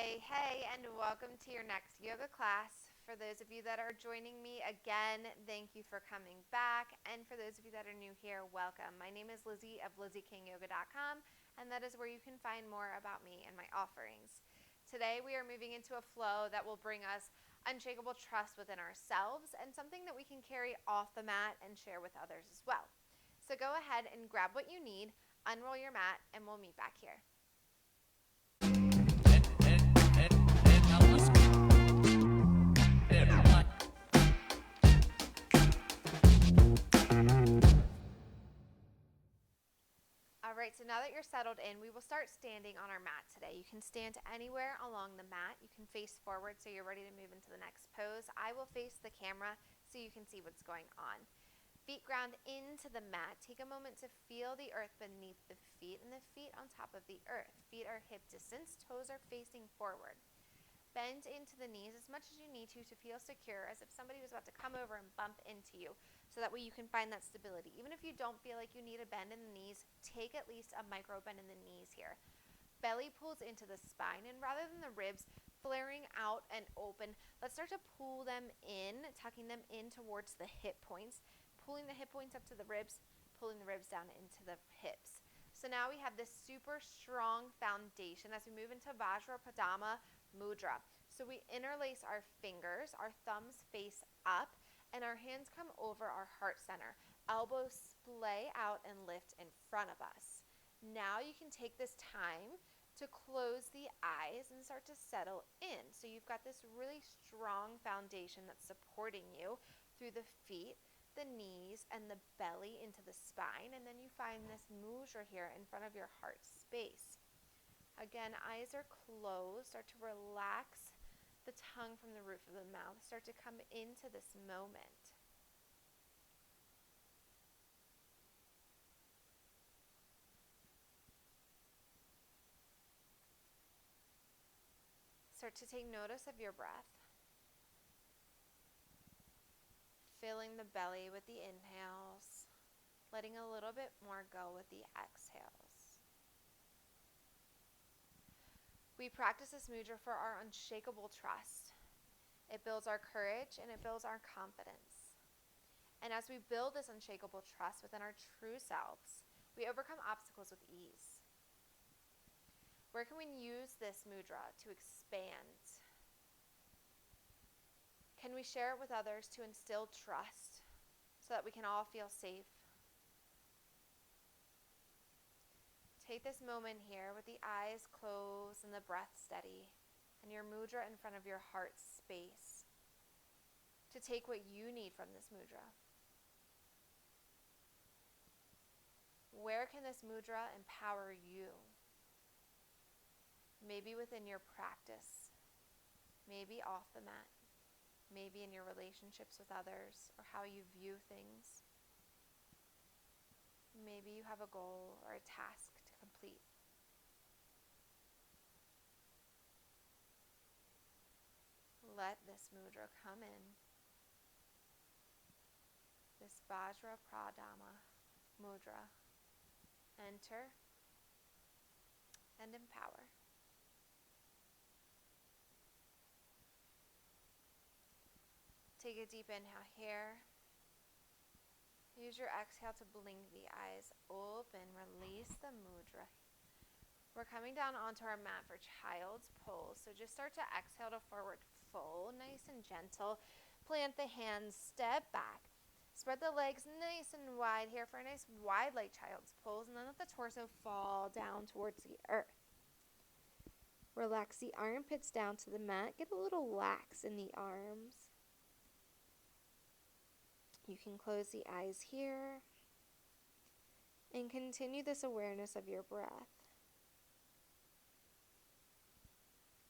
Hey, and welcome to your next yoga class. For those of you that are joining me again, thank you for coming back. And for those of you that are new here, welcome. My name is Lizzie of LizzieKingYoga.com, and that is where you can find more about me and my offerings. Today, we are moving into a flow that will bring us unshakable trust within ourselves and something that we can carry off the mat and share with others as well. So go ahead and grab what you need, unroll your mat, and we'll meet back here. All right, so now that you're settled in, we will start standing on our mat today. You can stand anywhere along the mat. You can face forward so you're ready to move into the next pose. I will face the camera so you can see what's going on. Feet ground into the mat. Take a moment to feel the earth beneath the feet and the feet on top of the earth. Feet are hip distance, toes are facing forward. Bend into the knees as much as you need to feel secure, as if somebody was about to come over and bump into you, so that way you can find that stability. Even if you don't feel like you need a bend in the knees, take at least a micro bend in the knees here. Belly pulls into the spine, and rather than the ribs flaring out and open, let's start to pull them in, tucking them in towards the hip points, pulling the hip points up to the ribs, pulling the ribs down into the hips. So now we have this super strong foundation as we move into Vajrapadama Mudra. So we interlace our fingers, our thumbs face up, and our hands come over our heart center. Elbows splay out and lift in front of us. Now you can take this time to close the eyes and start to settle in. So you've got this really strong foundation that's supporting you through the feet, the knees, and the belly into the spine. And then you find this mudra here in front of your heart space. Again, eyes are closed. Start to relax the tongue from the roof of the mouth. Start to come into this moment. Start to take notice of your breath. Filling the belly with the inhales, letting a little bit more go with the exhales. We practice this mudra for our unshakable trust. It builds our courage and it builds our confidence. And as we build this unshakable trust within our true selves, we overcome obstacles with ease. Where can we use this mudra to expand? Can we share it with others to instill trust so that we can all feel safe? Take this moment here with the eyes closed and the breath steady and your mudra in front of your heart space to take what you need from this mudra. Where can this mudra empower you? Maybe within your practice, maybe off the mat, maybe in your relationships with others or how you view things. Maybe you have a goal or a task to complete. Let this mudra come in. This Vajrapadama mudra. Enter and empower. Take a deep inhale here. Use your exhale to blink the eyes open. Release the mudra. We're coming down onto our mat for child's pose. So just start to exhale to forward fold, nice and gentle. Plant the hands, step back. Spread the legs nice and wide here for a nice wide like child's pose. And then let the torso fall down towards the earth. Relax the armpits down to the mat. Get a little lax in the arms. You can close the eyes here and continue this awareness of your breath.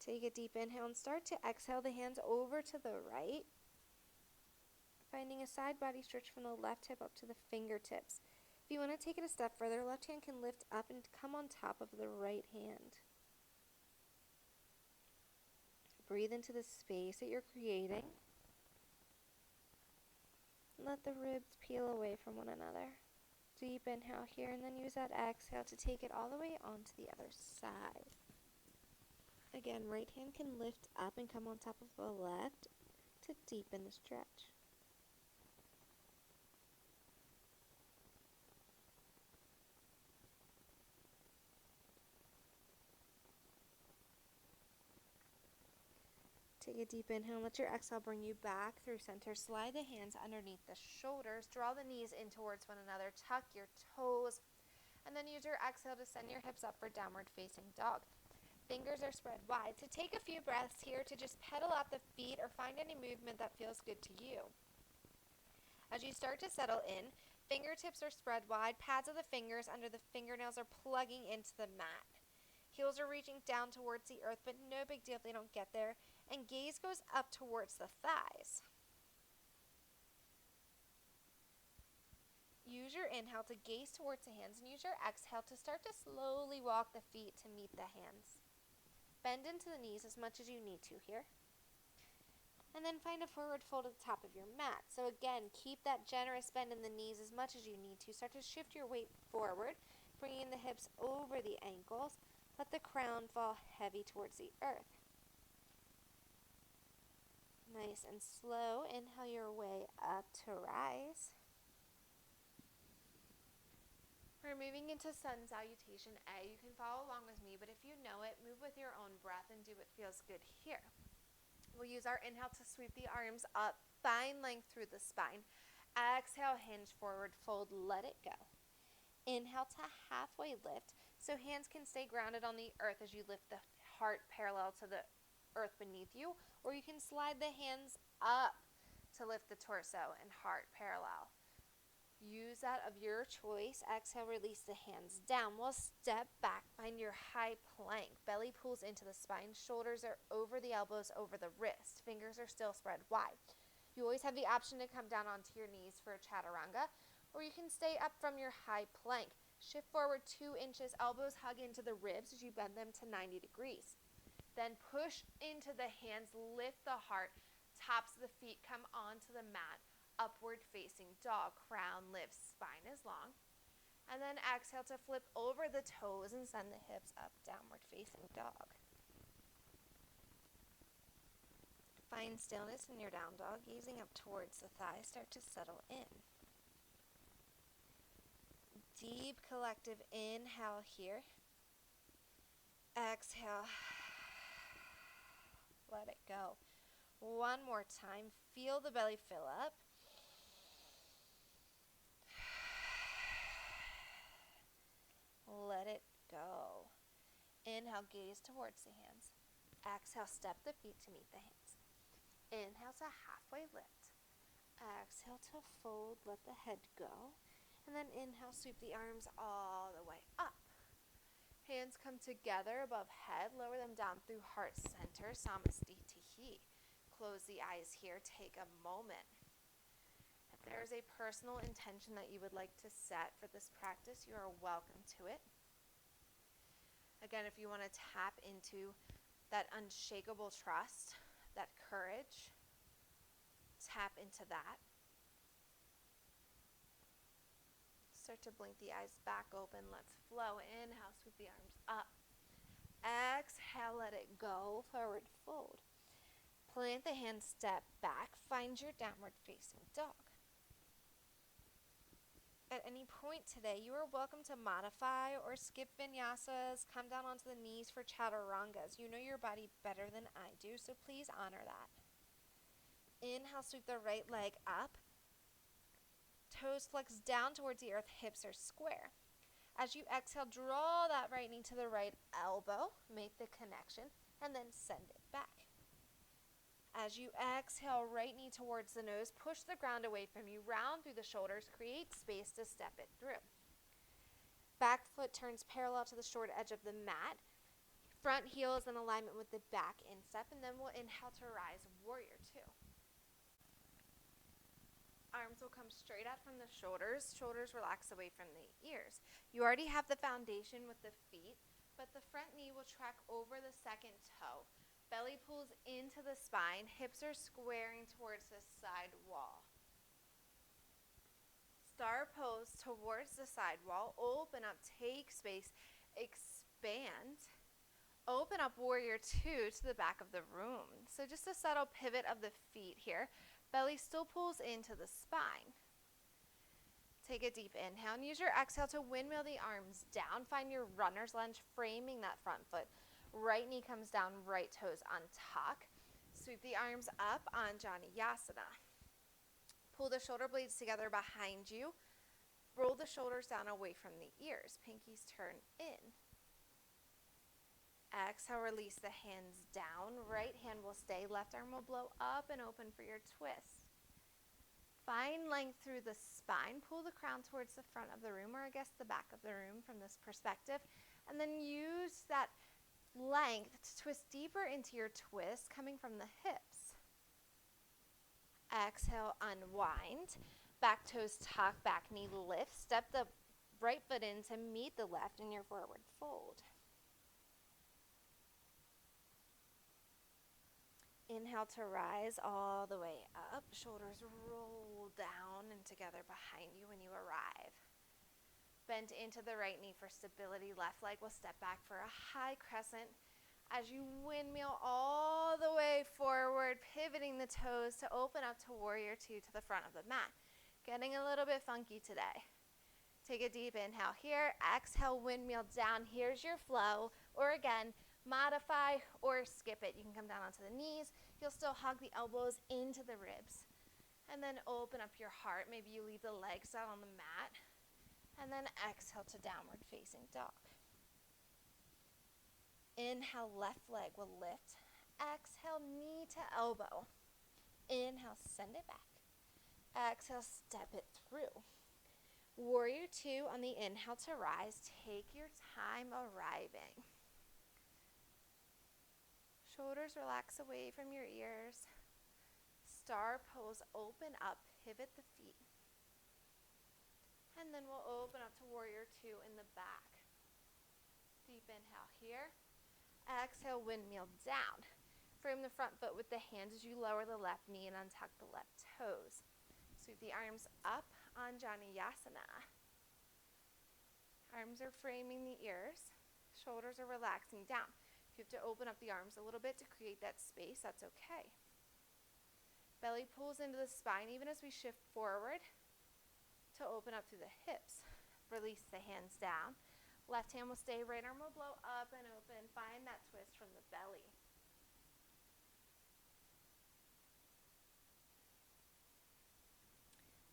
Take a deep inhale and start to exhale the hands over to the right, finding a side body stretch from the left hip up to the fingertips. If you want to take it a step further, left hand can lift up and come on top of the right hand. Breathe into the space that you're creating. Let the ribs peel away from one another. Deep inhale here, and then use that exhale to take it all the way onto the other side. Again, right hand can lift up and come on top of the left to deepen the stretch. Take a deep inhale, let your exhale bring you back through center. Slide the hands underneath the shoulders, draw the knees in towards one another, tuck your toes, and then use your exhale to send your hips up for downward facing dog. Fingers are spread wide. So take a few breaths here to just pedal out the feet or find any movement that feels good to you. As you start to settle in, fingertips are spread wide, pads of the fingers under the fingernails are plugging into the mat. Heels are reaching down towards the earth, but no big deal if they don't get there. And gaze goes up towards the thighs. Use your inhale to gaze towards the hands and use your exhale to start to slowly walk the feet to meet the hands. Bend into the knees as much as you need to here. And then find a forward fold at the top of your mat. So again, keep that generous bend in the knees as much as you need to. Start to shift your weight forward, bringing the hips over the ankles. Let the crown fall heavy towards the earth. Nice and slow. Inhale your way up to rise. We're moving into Sun Salutation A. You can follow along with me, but if you know it, move with your own breath and do what feels good here. We'll use our inhale to sweep the arms up, find length through the spine. Exhale, hinge forward, fold, let it go. Inhale to halfway lift, so hands can stay grounded on the earth as you lift the heart parallel to the earth beneath you, or you can slide the hands up to lift the torso and heart parallel. Use that of your choice. Exhale, release the hands down. We'll step back, find your high plank. Belly pulls into the spine, shoulders are over the elbows, over the wrist. Fingers are still spread wide. You always have the option to come down onto your knees for a chaturanga, or you can stay up from your high plank. Shift forward 2 inches, elbows hug into the ribs as you bend them to 90 degrees. Then push into the hands, lift the heart, tops of the feet come onto the mat, upward facing dog, crown lifts, spine is long. And then exhale to flip over the toes and send the hips up, downward facing dog. Find stillness in your down dog, gazing up towards the thighs, start to settle in. Deep collective inhale here. Exhale. Let it go. One more time. Feel the belly fill up. Let it go. Inhale, gaze towards the hands. Exhale, step the feet to meet the hands. Inhale to halfway lift. Exhale to fold, let the head go. And then inhale, sweep the arms all the way up. Hands come together above head, lower them down through heart center, Samastitihi. Close the eyes here, take a moment. If there is a personal intention that you would like to set for this practice, you are welcome to it. Again, if you want to tap into that unshakable trust, that courage, tap into that. Start to blink the eyes back open. Let's flow. Inhale, sweep the arms up. Exhale, let it go. Forward fold. Plant the hands, step back. Find your downward facing dog. At any point today, you are welcome to modify or skip vinyasas, come down onto the knees for chaturangas. You know your body better than I do, so please honor that. Inhale, sweep the right leg up. Toes flex down towards the earth, hips are square. As you exhale, draw that right knee to the right elbow, make the connection, and then send it back. As you exhale, right knee towards the nose, push the ground away from you, round through the shoulders, create space to step it through. Back foot turns parallel to the short edge of the mat. Front heel is in alignment with the back instep, and then we'll inhale to rise, warrior two. Arms will come straight out from the shoulders. Shoulders relax away from the ears. You already have the foundation with the feet, but the front knee will track over the second toe. Belly pulls into the spine. Hips are squaring towards the side wall. Star pose towards the side wall. Open up, take space, expand. Open up warrior two to the back of the room. So just a subtle pivot of the feet here. Belly still pulls into the spine. Take a deep inhale and use your exhale to windmill the arms down. Find your runner's lunge, framing that front foot. Right knee comes down, right toes untuck. Sweep the arms up on Janiyasana. Pull the shoulder blades together behind you. Roll the shoulders down away from the ears. Pinkies turn in. Exhale, release the hands down. Right hand will stay. Left arm will blow up and open for your twist. Find length through the spine. Pull the crown towards the front of the room, or I guess the back of the room from this perspective. And then use that length to twist deeper into your twist, coming from the hips. Exhale, unwind. Back toes tuck, back knee lift. Step the right foot in to meet the left in your forward fold. Inhale to rise all the way up. Shoulders roll down and together behind you when you arrive. Bend into the right knee for stability. Left leg will step back for a high crescent as you windmill all the way forward, pivoting the toes to open up to warrior two to the front of the mat. Getting a little bit funky today. Take a deep inhale here. Exhale, windmill down. Here's your flow. Or again, modify or skip it. You can come down onto the knees. You'll still hug the elbows into the ribs. And then open up your heart. Maybe you leave the legs out on the mat. And then exhale to downward facing dog. Inhale, left leg will lift. Exhale, knee to elbow. Inhale, send it back. Exhale, step it through. Warrior two on the inhale to rise. Take your time arriving. Shoulders relax away from your ears. Star pose, open up, pivot the feet. And then we'll open up to warrior two in the back. Deep inhale here. Exhale, windmill down. Frame the front foot with the hands as you lower the left knee and untuck the left toes. Sweep the arms up on Janiyasana. Arms are framing the ears. Shoulders are relaxing down. If you have to open up the arms a little bit to create that space, that's okay. Belly pulls into the spine even as we shift forward to open up through the hips. Release the hands down. Left hand will stay, right arm will blow up and open. Find that twist from the belly.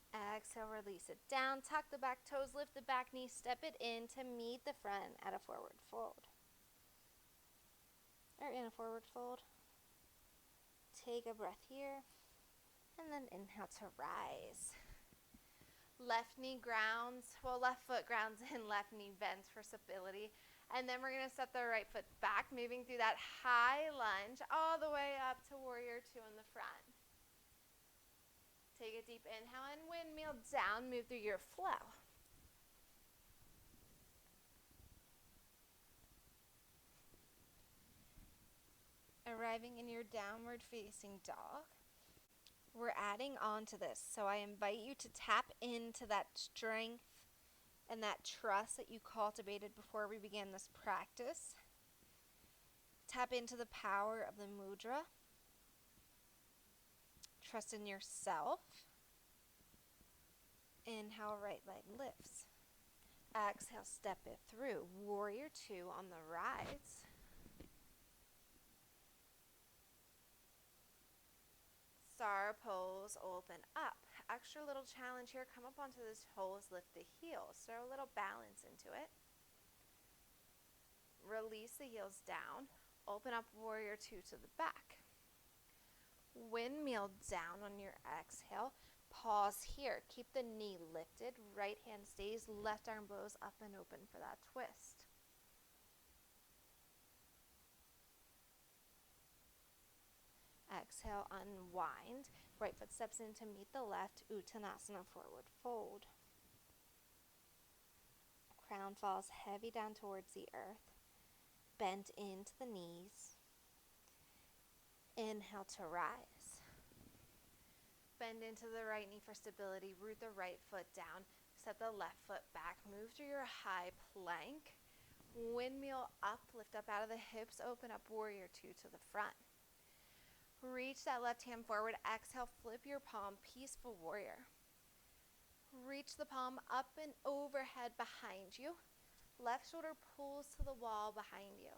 Exhale, release it down. Tuck the back toes, lift the back knee, step it in to meet the front at a forward fold. Or in a forward fold. Take a breath here. And then inhale to rise. Left knee grounds, left foot grounds in, left knee bends for stability. And then we're going to step the right foot back, moving through that high lunge all the way up to warrior two in the front. Take a deep inhale and windmill down, move through your flow. Arriving in your downward facing dog. We're adding on to this, so I invite you to tap into that strength and that trust that you cultivated before we began this practice. Tap into the power of the mudra. Trust in yourself. Inhale, right leg lifts. Exhale, step it through. Warrior two on the rise. Star pose, open up. Extra little challenge here. Come up onto those toes, lift the heels. Throw a little balance into it. Release the heels down. Open up warrior two to the back. Windmill down on your exhale. Pause here. Keep the knee lifted. Right hand stays. Left arm blows up and open for that twist. Exhale, unwind. Right foot steps in to meet the left. Uttanasana, forward fold. Crown falls heavy down towards the earth. Bend into the knees. Inhale to rise. Bend into the right knee for stability. Root the right foot down. Set the left foot back. Move through your high plank. Windmill up, lift up out of the hips, open up, warrior two to the front. Reach that left hand forward, exhale, flip your palm, peaceful warrior. Reach the palm up and overhead behind you. Left shoulder pulls to the wall behind you.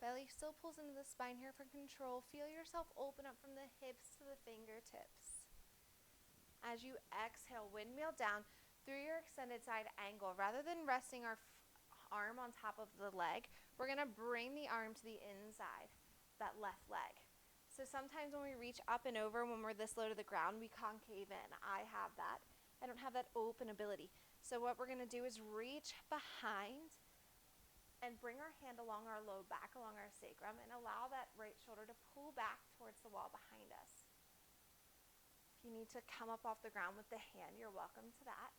Belly still pulls into the spine here for control. Feel yourself open up from the hips to the fingertips. As you exhale, windmill down through your extended side angle. Rather than resting our arm on top of the leg, we're going to bring the arm to the inside, that left leg. So sometimes when we reach up and over, when we're this low to the ground, we concave in. I have that. I don't have that open ability. So what we're going to do is reach behind and bring our hand along our low back, along our sacrum, and allow that right shoulder to pull back towards the wall behind us. If you need to come up off the ground with the hand, you're welcome to that.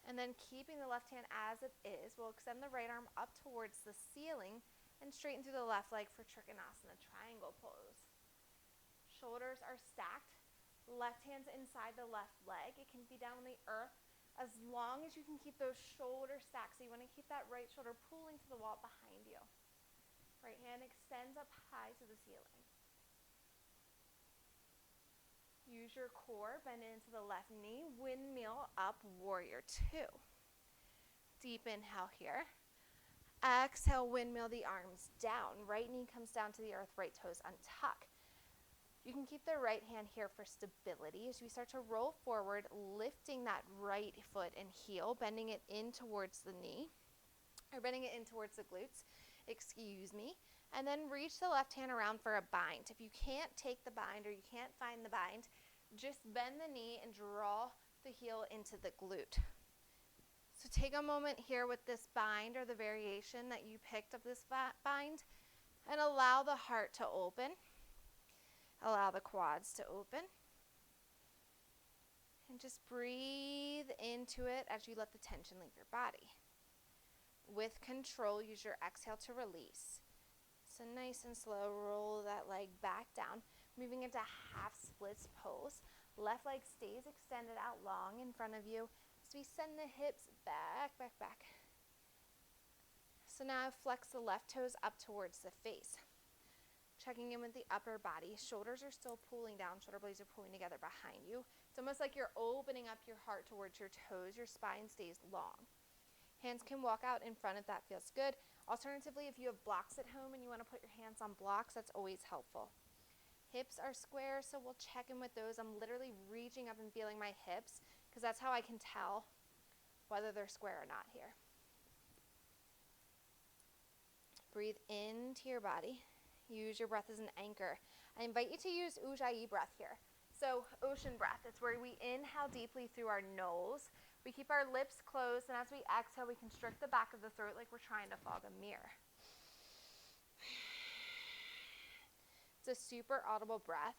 And then keeping the left hand as it is, we'll extend the right arm up towards the ceiling and straighten through the left leg for Trikonasana, triangle pose. Shoulders are stacked. Left hand's inside the left leg. It can be down on the earth as long as you can keep those shoulders stacked. So you want to keep that right shoulder pulling to the wall behind you. Right hand extends up high to the ceiling. Use your core, bend into the left knee, windmill up, warrior two. Deep inhale here. Exhale, windmill the arms down. Right knee comes down to the earth, right toes untuck. You can keep the right hand here for stability as we start to roll forward, lifting that right foot and heel, bending it in towards the knee, or bending it in towards the glutes, excuse me. And then reach the left hand around for a bind. If you can't take the bind or you can't find the bind, just bend the knee and draw the heel into the glute. So take a moment here with this bind or the variation that you picked of this bind and allow the heart to open. Allow the quads to open. And just breathe into it as you let the tension leave your body. With control, use your exhale to release. So nice and slow, roll that leg back down, moving into half splits pose. Left leg stays extended out long in front of you. So we send the hips back, back, back. So now flex the left toes up towards the face. Checking in with the upper body. Shoulders are still pulling down. Shoulder blades are pulling together behind you. It's almost like you're opening up your heart towards your toes. Your spine stays long. Hands can walk out in front if that feels good. Alternatively, if you have blocks at home and you want to put your hands on blocks, that's always helpful. Hips are square, so we'll check in with those. I'm literally reaching up and feeling my hips because that's how I can tell whether they're square or not here. Breathe into your body. Use your breath as an anchor. I invite you to use Ujjayi breath here. So ocean breath, it's where we inhale deeply through our nose. We keep our lips closed, and as we exhale, we constrict the back of the throat like we're trying to fog a mirror. It's a super audible breath,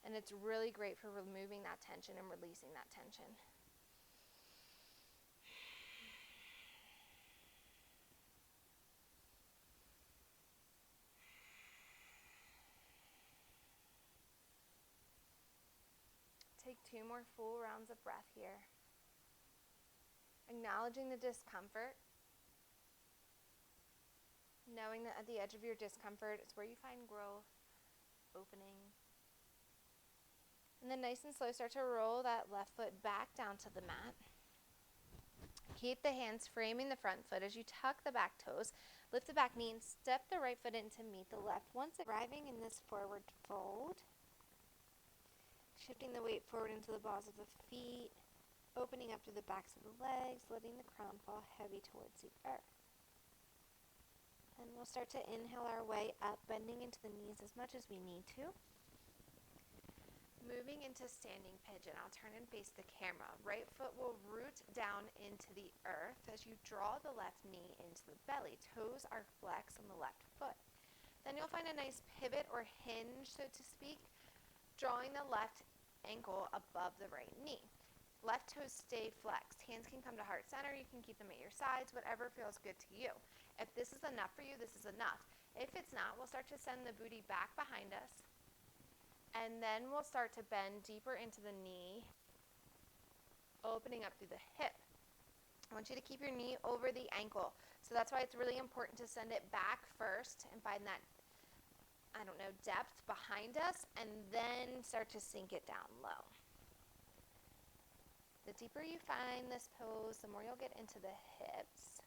and it's really great for removing that tension and releasing that tension. Take 2 more full rounds of breath here. Acknowledging the discomfort. Knowing that at the edge of your discomfort is where you find growth, opening. And then nice and slow, start to roll that left foot back down to the mat. Keep the hands framing the front foot as you tuck the back toes. Lift the back knee and step the right foot in to meet the left. Once arriving in this forward fold, shifting the weight forward into the balls of the feet, opening up through the backs of the legs, letting the crown fall heavy towards the earth. And we'll start to inhale our way up, bending into the knees as much as we need to. Moving into standing pigeon, I'll turn and face the camera. Right foot will root down into the earth as you draw the left knee into the belly. Toes are flexed on the left foot. Then you'll find a nice pivot or hinge, so to speak, drawing the left ankle above the right knee. Left toes stay flexed. Hands can come to heart center. You can keep them at your sides, whatever feels good to you. If this is enough for you, this is enough. If it's not, we'll start to send the booty back behind us. And then we'll start to bend deeper into the knee, opening up through the hip. I want you to keep your knee over the ankle. So that's why it's really important to send it back first and find that, depth behind us, and then start to sink it down low. The deeper you find this pose, the more you'll get into the hips.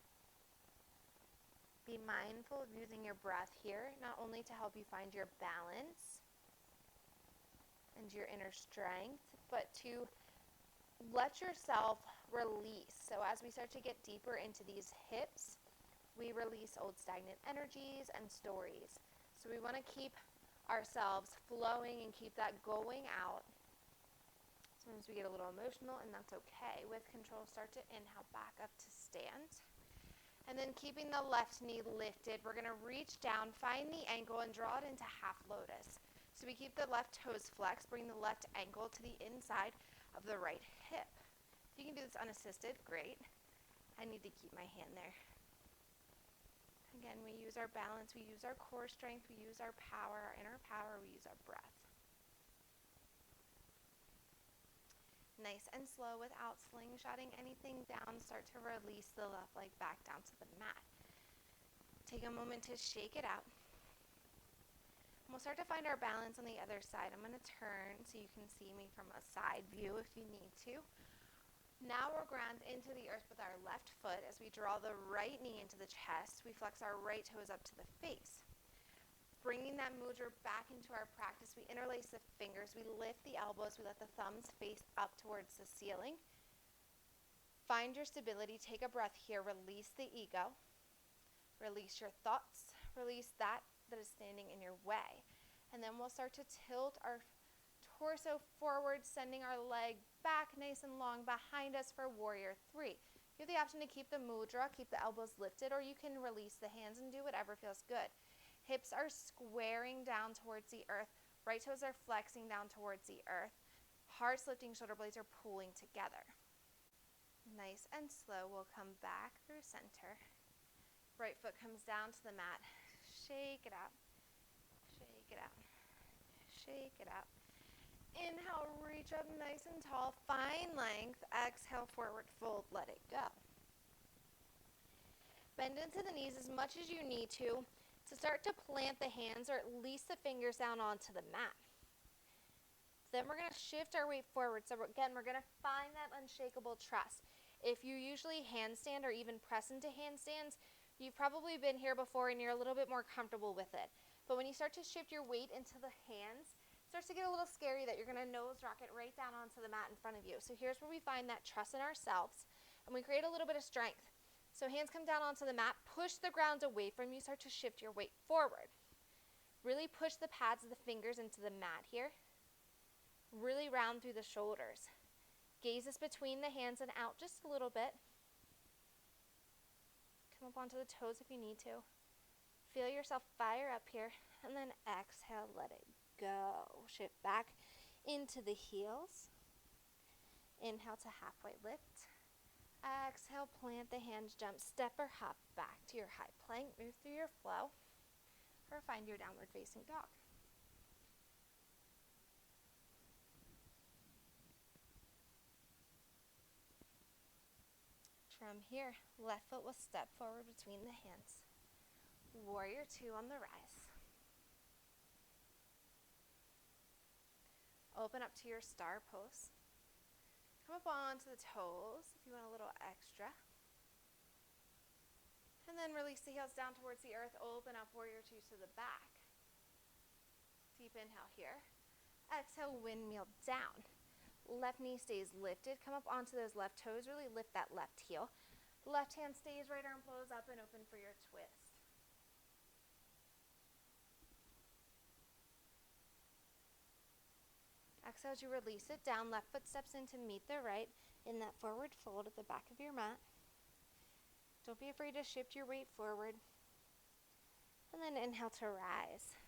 Be mindful of using your breath here, not only to help you find your balance and your inner strength, but to let yourself release. So as we start to get deeper into these hips, we release old stagnant energies and stories. So we want to keep ourselves flowing and keep that going out. Sometimes we get a little emotional, and that's okay. With control, start to inhale back up to stand. And then keeping the left knee lifted, we're going to reach down, find the ankle, and draw it into half lotus. So we keep the left toes flexed, bring the left ankle to the inside of the right hip. If you can do this unassisted, great. I need to keep my hand there. Again, we use our balance, we use our core strength, we use our power, our inner power, we use our breath. Nice and slow without slingshotting anything down. Start to release the left leg back down to the mat. Take a moment to shake it out. And we'll start to find our balance on the other side. I'm going to turn so you can see me from a side view if you need to. Now we'll ground into the earth with our left foot as we draw the right knee into the chest. We flex our right toes up to the face. Bringing that mudra back into our practice, we interlace the fingers, we lift the elbows, we let the thumbs face up towards the ceiling. Find your stability, take a breath here, release the ego, release your thoughts, release that is standing in your way. And then we'll start to tilt our torso forward, sending our leg back nice and long behind us for warrior 3. You have the option to keep the mudra, keep the elbows lifted, or you can release the hands and do whatever feels good. Hips are squaring down towards the earth. Right toes are flexing down towards the earth. Hearts lifting, shoulder blades are pulling together. Nice and slow, we'll come back through center. Right foot comes down to the mat. Shake it out. Shake it out. Shake it out. Inhale, reach up nice and tall. Find length. Exhale, forward fold. Let it go. Bend into the knees as much as you need to start to plant the hands or at least the fingers down onto the mat. Then we're going to shift our weight forward. So again, we're going to find that unshakable trust. If you usually handstand or even press into handstands, you've probably been here before and you're a little bit more comfortable with it. But when you start to shift your weight into the hands, it starts to get a little scary that you're going to nose rock it right down onto the mat in front of you. So here's where we find that trust in ourselves, and we create a little bit of strength. So hands come down onto the mat, push the ground away from you, start to shift your weight forward. Really push the pads of the fingers into the mat here. Really round through the shoulders. Gaze is between the hands and out just a little bit. Come up onto the toes if you need to. Feel yourself fire up here, and then exhale, let it go. Shift back into the heels. Inhale to halfway lift. Exhale, plant the hands, jump, step or hop back to your high plank. Move through your flow or find your downward facing dog. From here, left foot will step forward between the hands. Warrior 2 on the rise. Open up to your star pose. Come up onto the toes if you want a little extra. And then release the heels down towards the earth. Open up, warrior 2 to the back. Deep inhale here. Exhale, windmill down. Left knee stays lifted. Come up onto those left toes. Really lift that left heel. Left hand stays, right arm flows up and open for your twist. Exhale as you release it down. Left foot steps in to meet the right in that forward fold at the back of your mat. Don't be afraid to shift your weight forward. And then inhale to rise.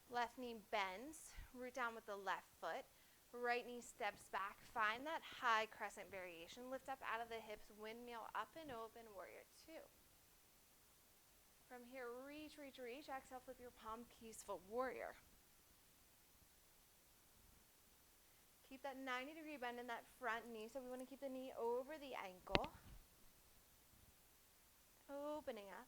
Left knee bends. Root down with the left foot. Right knee steps back. Find that high crescent variation. Lift up out of the hips. Windmill up and open. Warrior 2. From here, reach, reach, reach. Exhale, flip your palm. Peaceful warrior. Keep keep that 90-degree bend in that front knee. So we want to keep the knee over the ankle. Opening up.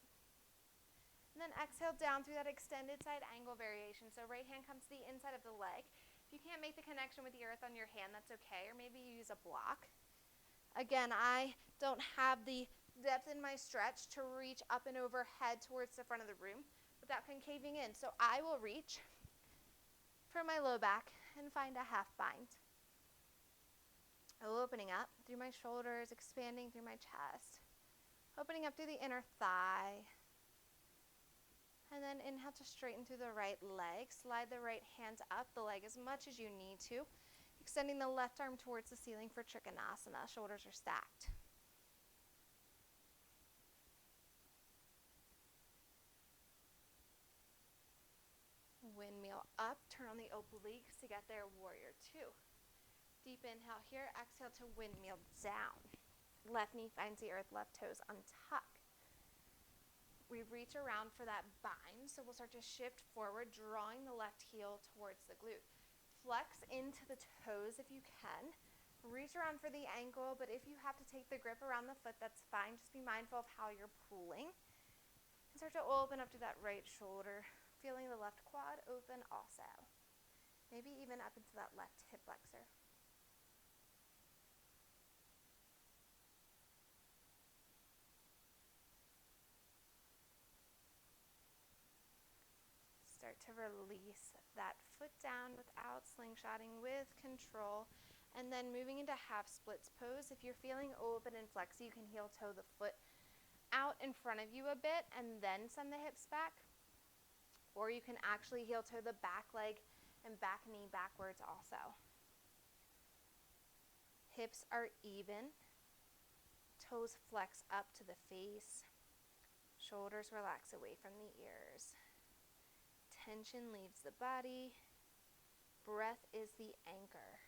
And then exhale down through that extended side angle variation. So right hand comes to the inside of the leg. If you can't make the connection with the earth on your hand, that's okay. Or maybe you use a block. Again, I don't have the depth in my stretch to reach up and overhead towards the front of the room without concaving in. So I will reach for my low back and find a half bind. Opening up through my shoulders, expanding through my chest. Opening up through the inner thigh. And then inhale to straighten through the right leg. Slide the right hand up the leg as much as you need to. Extending the left arm towards the ceiling for Trikonasana. Shoulders are stacked. Windmill up, turn on the obliques to get there, warrior two. Deep inhale here, exhale to windmill down. Left knee finds the earth, left toes untuck. We reach around for that bind, so we'll start to shift forward, drawing the left heel towards the glute. Flex into the toes if you can. Reach around for the ankle, but if you have to take the grip around the foot, that's fine. Just be mindful of how you're pulling. And start to open up to that right shoulder, feeling the left quad open also. Maybe even up into that left hip flexor. Start to release that foot down without slingshotting, with control. And then moving into half splits pose. If you're feeling open and flexy, you can heel toe the foot out in front of you a bit and then send the hips back. Or you can actually heel toe the back leg and back knee backwards also. Hips are even. Toes flex up to the face. Shoulders relax away from the ears. Tension leaves the body. Breath is the anchor.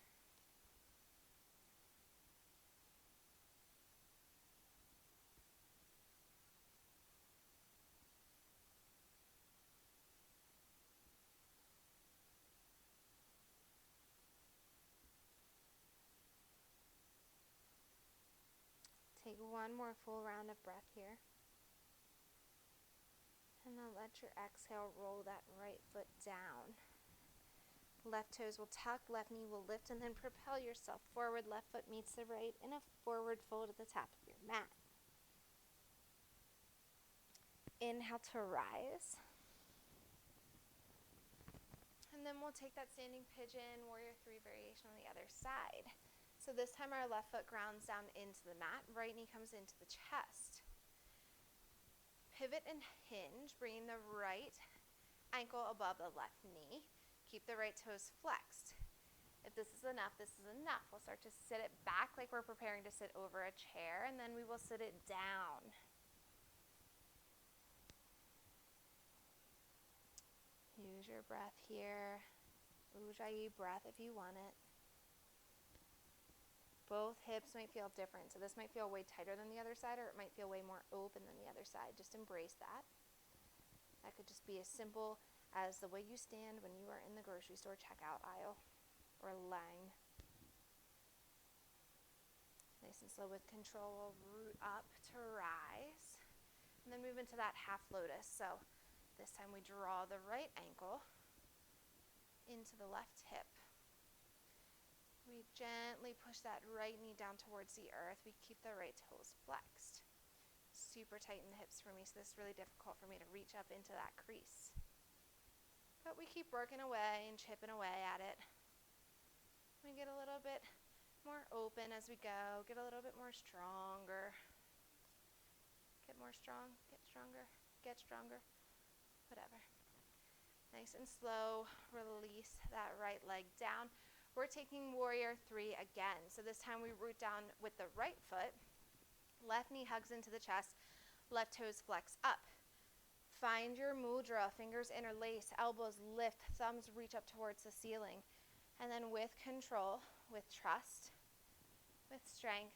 Take one more full round of breath here. And then let your exhale roll that right foot down. Left toes will tuck, left knee will lift, and then propel yourself forward. Left foot meets the right in a forward fold at the top of your mat. Inhale to rise. And then we'll take that standing pigeon, warrior three variation on the other side. So this time our left foot grounds down into the mat. Right knee comes into the chest. Pivot and hinge, bringing the right ankle above the left knee. Keep the right toes flexed. If this is enough, this is enough. We'll start to sit it back like we're preparing to sit over a chair, and then we will sit it down. Use your breath here. Ujjayi breath if you want it. Both hips might feel different. So this might feel way tighter than the other side, or it might feel way more open than the other side. Just embrace that. That could just be as simple as the way you stand when you are in the grocery store checkout aisle or line. Nice and slow with control. We'll root up to rise. And then move into that half lotus. So this time we draw the right ankle into the left hip. We gently push that right knee down towards the earth. We keep the right toes flexed. Super tight in the hips for me, so this is really difficult for me to reach up into that crease. But we keep working away and chipping away at it. We get a little bit more open as we go, get a little bit more stronger. Get more strong, get stronger, get stronger, whatever. Nice and slow, release that right leg down. We're taking warrior three again. So this time we root down with the right foot. Left knee hugs into the chest. Left toes flex up. Find your mudra. Fingers interlace. Elbows lift. Thumbs reach up towards the ceiling. And then with control, with trust, with strength,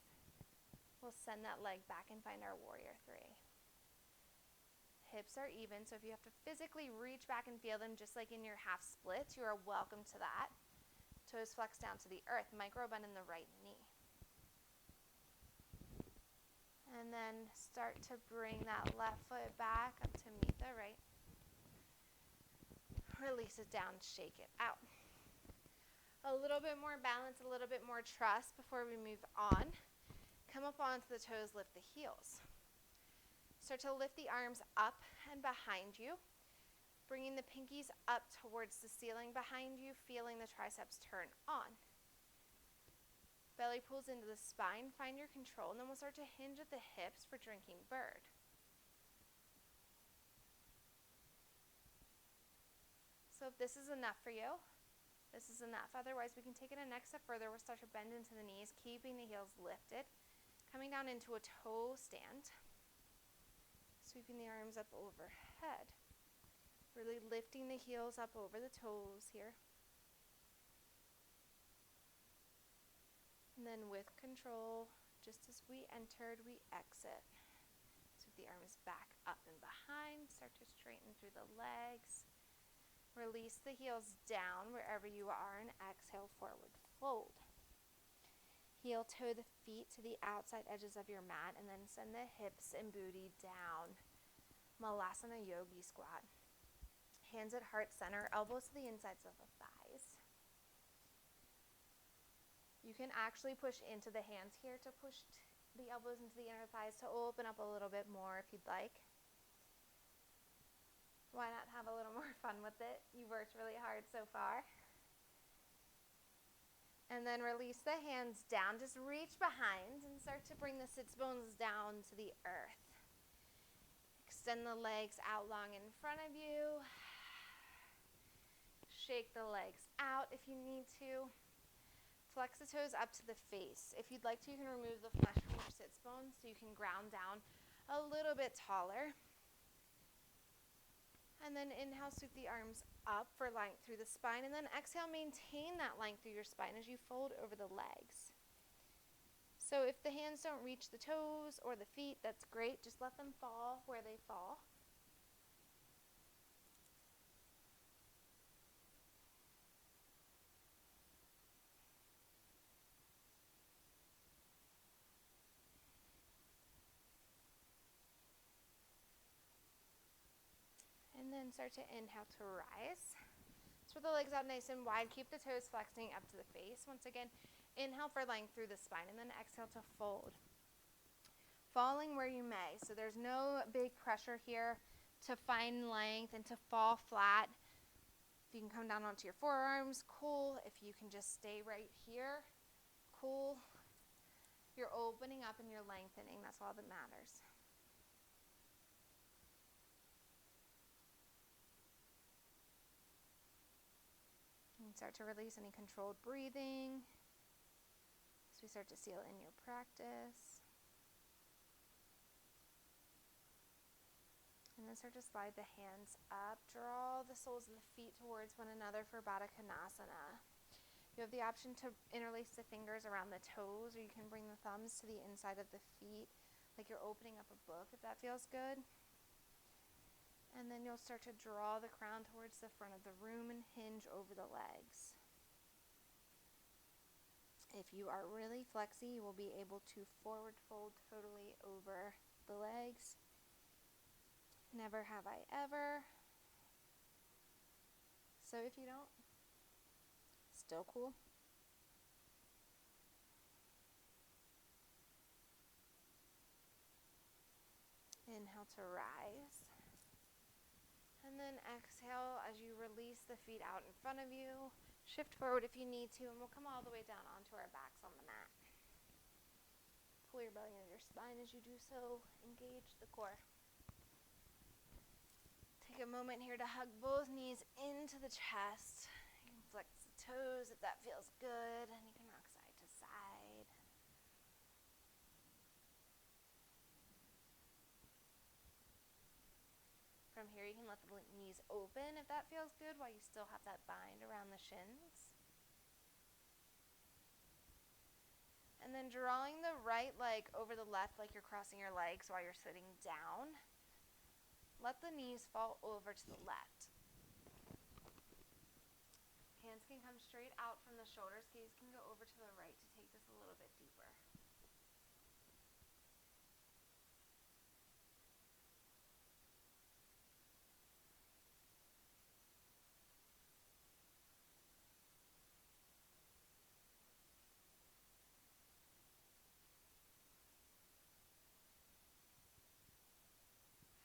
we'll send that leg back and find our warrior three. Hips are even. So if you have to physically reach back and feel them just like in your half splits, you are welcome to that. Toes flex down to the earth. Micro bend in the right knee. And then start to bring that left foot back up to meet the right. Release it down, shake it out. A little bit more balance, a little bit more trust before we move on. Come up onto the toes, lift the heels. Start to lift the arms up and behind you, bringing the pinkies up towards the ceiling behind you, feeling the triceps turn on. Belly pulls into the spine, find your control, and then we'll start to hinge at the hips for drinking bird. So if this is enough for you, this is enough. Otherwise, we can take it a next step further. We'll start to bend into the knees, keeping the heels lifted, coming down into a toe stand, sweeping the arms up overhead, really lifting the heels up over the toes here. And then with control, just as we entered, we exit. Sweep the arms back up and behind. Start to straighten through the legs. Release the heels down wherever you are and exhale, forward fold. Heel toe the feet to the outside edges of your mat and then send the hips and booty down. Malasana Yogi squat. Hands at heart center, elbows to the insides of the thighs. You can actually push into the hands here to push the elbows into the inner thighs to open up a little bit more if you'd like. Why not have a little more fun with it? You worked really hard so far. And then release the hands down. Just reach behind and start to bring the sits bones down to the earth. Extend the legs out long in front of you. Shake the legs out if you need to. Flex the toes up to the face. If you'd like to, you can remove the flesh from your sits bones so you can ground down a little bit taller. And then inhale, sweep the arms up for length through the spine. And then exhale, maintain that length through your spine as you fold over the legs. So if the hands don't reach the toes or the feet, that's great. Just let them fall where they fall. And then start to inhale to rise. Spread the legs out nice and wide. Keep the toes flexing up to the face. Once again, inhale for length through the spine and then exhale to fold. Falling where you may. So there's no big pressure here to find length and to fall flat. If you can come down onto your forearms, cool. If you can just stay right here, cool. You're opening up and you're lengthening. That's all that matters. And start to release any controlled breathing as we start to seal in your practice. And then start to slide the hands up. Draw the soles of the feet towards one another for Baddha Konasana. You have the option to interlace the fingers around the toes, or you can bring the thumbs to the inside of the feet like you're opening up a book, if that feels good. And then you'll start to draw the crown towards the front of the room and hinge over the legs. If you are really flexy, you will be able to forward fold totally over the legs. Never have I ever. So if you don't, still cool. Inhale to rise. And then exhale as you release the feet out in front of you. Shift forward if you need to, and we'll come all the way down onto our backs on the mat. Pull your belly into your spine as you do so. Engage the core. Take a moment here to hug both knees into the chest. You can flex the toes if that feels good, and you can rock side to side. From here, you can let the knees open if that feels good, while you still have that bind around the shins. And then drawing the right leg over the left like you're crossing your legs while you're sitting down. Let the knees fall over to the left. Hands can come straight out from the shoulders. Gaze can go over to the right to take this a little bit deeper.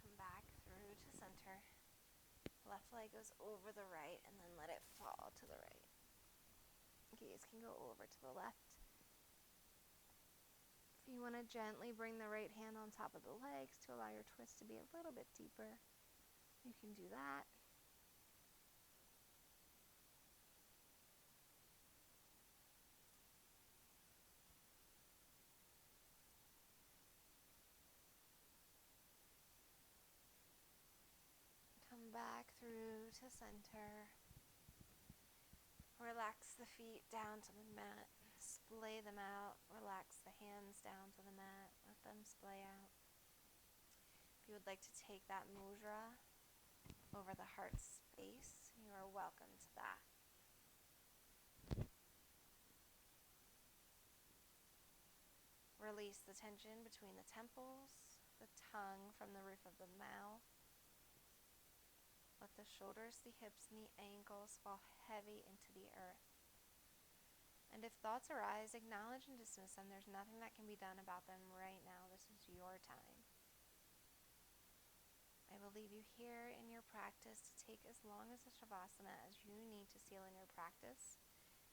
Come back through to center. Left leg goes over the right and then let it fall to the right. Gaze can go over to the left. If you want to gently bring the right hand on top of the legs to allow your twist to be a little bit deeper, you can do that. Come back through to center. Relax the feet down to the mat. Splay them out. Relax the hands down to the mat. Let them splay out. If you would like to take that mudra over the heart space, you are welcome to that. Release the tension between the temples, the tongue from the roof of the mouth. Let the shoulders, the hips, and the ankles fall heavy into the earth. And if thoughts arise, acknowledge and dismiss them. There's nothing that can be done about them right now. This is your time. I will leave you here in your practice to take as long as a Shavasana as you need to seal in your practice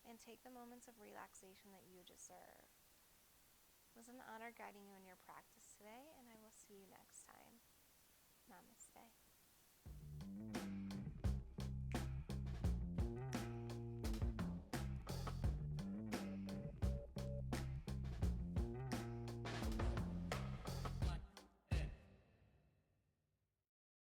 and take the moments of relaxation that you deserve. It was an honor guiding you in your practice today, and I will see you next time.